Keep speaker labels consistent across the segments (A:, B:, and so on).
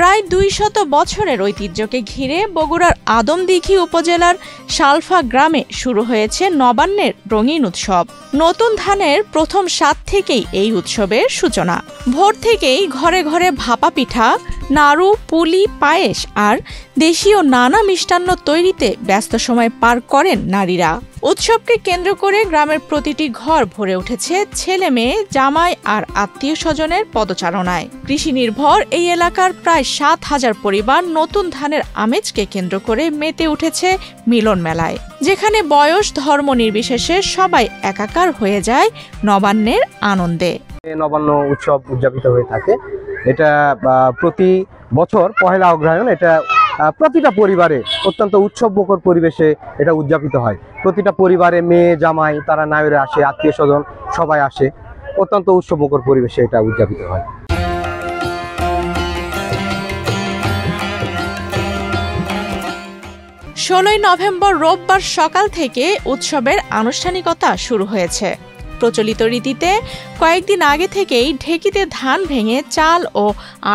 A: প্রায় 200 বছরের ঐতিহ্যকে ঘিরে বগুড়ার আদমদীঘি উপজেলার সালফা গ্রামে শুরু হয়েছে নবান্নের রঙিন উৎসব। নতুন ধানের প্রথম স্বাদ থেকেই এই উৎসবের সূচনা। ভোর থেকেই ঘরে ঘরে ভাপা পিঠা, নাড়ু, পুলি, পায়েস আর দেশীয় নানা মিষ্টান্ন তৈরিতে ব্যস্ত সময় পার করেন নারীরা। উৎসবকে কেন্দ্র করে গ্রামের প্রতিটি ঘর ভরে উঠেছে ছেলে মেয়ে, জামাই আর আত্মীয় স্বজনের পদচারণায়। কৃষি নির্ভর এই এলাকার প্রায় 7,000 পরিবার নতুন ধানের আমেজকে কেন্দ্র করে মেতে উঠেছে মিলন মেলায়, যেখানে বয়স ধর্ম নির্বিশেষে সবাই একাকার হয়ে যায় নবান্নের আনন্দে।
B: নবান্ন উৎসব উদযাপিত হয়ে থাকে। এটা প্রতি বছর পহেলা অগ্রহায়ণ এটা প্রতিটা পরিবারে অত্যন্ত উৎসবমুখর পরিবেশে এটা উদযাপিত হয়। প্রতিটা পরিবারে মেয়ে, জামাই তারা নায়রে আসে, আত্মীয় স্বজন সবাই আসে, অত্যন্ত উৎসবমুখর পরিবেশে এটা উদযাপিত হয়।
A: ষোলোই নভেম্বর রোববার সকাল থেকে উৎসবের আনুষ্ঠানিকতা শুরু হয়েছে। প্রচলিত রীতিতে কয়েকদিন আগে থেকেই ঢেকিতে ধান ভেঙে চাল ও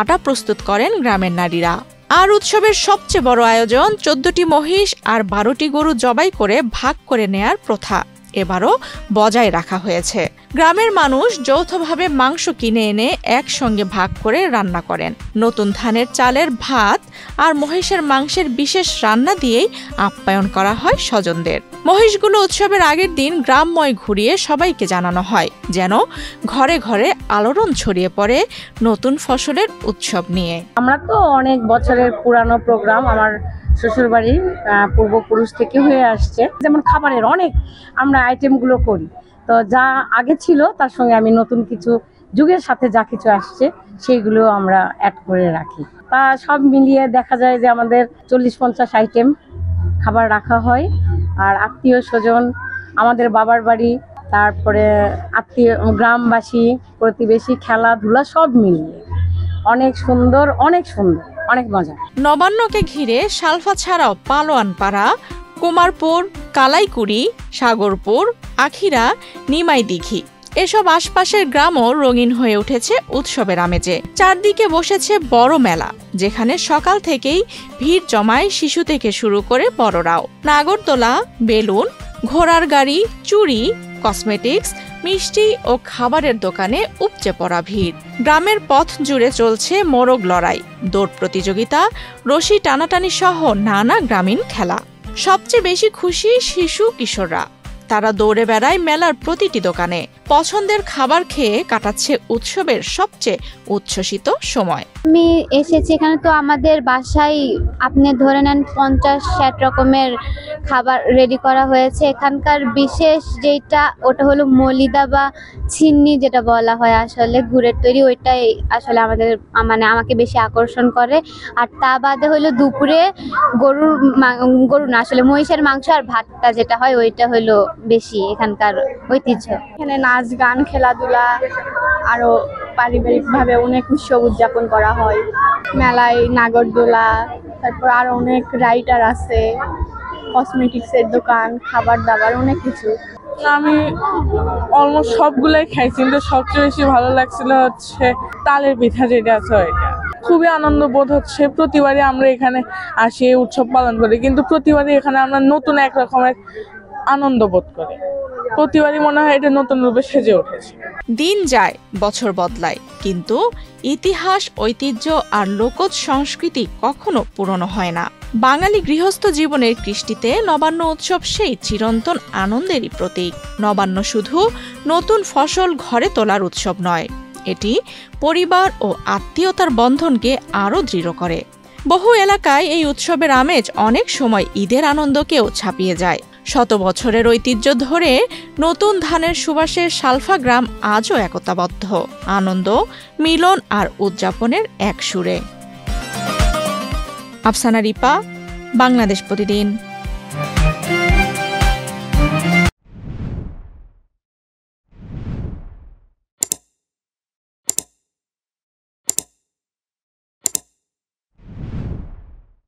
A: আটা প্রস্তুত করেন গ্রামের নারীরা। আর উৎসবের সবচেয়ে বড় আয়োজন 14টি মহিষ আর 12টি গরু জবাই করে ভাগ করে নেয়ার প্রথা এবারও বজায় রাখা হয়েছে। গ্রামের মানুষ যৌথভাবে মাংস কিনে এনে একসঙ্গে ভাগ করে রান্না করেন। নতুন ধানের চালের ভাত আর মহিষের মাংসের বিশেষ রান্না দিয়েই আপ্যায়ন করা হয় স্বজনদের। মহিষগুলো উৎসবের আগের দিন গ্রামময় ঘুরিয়ে সবাইকে জানানো হয়, যেন ঘরে ঘরে আলোড়ন ছড়িয়ে পড়ে নতুন ফসলের উৎসব নিয়ে।
C: আমরা তো অনেক বছরের পুরানো প্রোগ্রাম, আমার শ্বশুরবাড়ির পূর্বপুরুষ থেকে হয়ে আসছে। যেমন খাবারের অনেক আমরা আইটেমগুলো করি, তো যা আগে ছিল তার সঙ্গে আমি নতুন কিছু যুগের সাথে যা কিছু আসছে সেইগুলো আমরা অ্যাড করে রাখি। তা সব মিলিয়ে দেখা যায় যে আমাদের 40-50 আইটেম খাবার রাখা হয়। আর আত্মীয় স্বজন, আমাদের বাবার বাড়ি, তারপরে আত্মীয়, গ্রামবাসী, প্রতিবেশী, খেলাধুলা সব মিলিয়ে অনেক সুন্দর, অনেক সুন্দর, অনেক মজা।
A: নবান্নকে ঘিরে সালফা ছাড়াও পালোয়ানপাড়া, কুমারপুর, কালাইকুড়ি, সাগরপুর, আখিরা, নিমাইদিঘি এসব আশপাশের গ্রামও রঙিন হয়ে উঠেছে উৎসবের আমেজে। চারদিকে বসেছে বড় মেলা, যেখানে সকাল থেকেই ভিড় জমায় শিশু থেকে শুরু করে বড়রাও। নাগরদোলা, বেলুন, ঘোড়ার গাড়ি, চুড়ি, কসমেটিক্স, মিষ্টি ও খাবারের দোকানে উপচে পড়া ভিড়। গ্রামের পথ জুড়ে চলছে মোরগ লড়াই, দৌড় প্রতিযোগিতা, রশি টানাটানি সহ নানা গ্রামীণ খেলা। সবচেয়ে বেশি খুশি শিশু কিশোররা, তারা দৌড়ে বেড়ায় মেলার প্রতিটি দোকানে, পছন্দের খাবার খেয়ে কাটাচ্ছে উৎসবের সবচেয়ে উচ্ছ্বসিত সময়।
D: আমি এসেছি এখানে, তো আমাদের বাসায় আপনি ধরে নেন 50-60 রকমের খাবার রেডি করা হয়েছে। এখানকার বিশেষ যেটা ওটা হলো মলিদা বা ছিন্নি, যেটা বলা হয় আসলে গুড়ের তৈরি, ওইটাই আসলে আমাকে বেশি আকর্ষণ করে। আর তা বাদে হলো দুপুরে গরু না আসলে মহিষের মাংস আর ভাতটা যেটা হয় ওইটা হলো বেশি এখানকার ঐতিহ্য।
C: এখানে নাচ গান, খেলাধুলা, আরো পারিবারিকভাবে অনেক উৎসব উদযাপন করা হয়। মেলায় নাগরদোলা, তারপর আরো অনেক রাইডার আছে, কসমেটিক্সের দোকান, খাবার দাবার, অনেক কিছু।
E: আমি অলমোস্ট সবগুলাই খাইছি, কিন্তু সবচেয়ে বেশি ভালো লাগছিল হচ্ছে তালের পিঠা যেটা আছে ওইটা। খুবই আনন্দ বোধ হচ্ছে। প্রতিবারই আমরা এখানে আসি, উৎসব পালন করি, কিন্তু প্রতিবারই এখানে আমরা নতুন এক রকমের আনন্দ বোধ করি। প্রতিবারই মনে হয় এটা নতুন রূপে সেজে উঠেছে।
A: দিন যায়, বছর বদলায়, কিন্তু ইতিহাস, ঐতিহ্য আর লোকজ সংস্কৃতি কখনো পুরনো হয় না। বাঙালি গৃহস্থ জীবনের কৃষ্টিতে নবান্ন উৎসব সেই চিরন্তন আনন্দেরই প্রতীক। নবান্ন শুধু নতুন ফসল ঘরে তোলার উৎসব নয়, এটি পরিবার ও আত্মীয়তার বন্ধনকে আরও দৃঢ় করে। বহু এলাকায় এই উৎসবের আমেজ অনেক সময় ঈদের আনন্দকেও ছাপিয়ে যায়। শত বছরের ঐতিহ্য ধরে নতুন ধানের সুবাসে সালফা গ্রাম আজও একতাবদ্ধ, আনন্দ, মিলন আর উদযাপনের এক সুরে। আফসানা রিপা, বাংলাদেশ প্রতিদিন।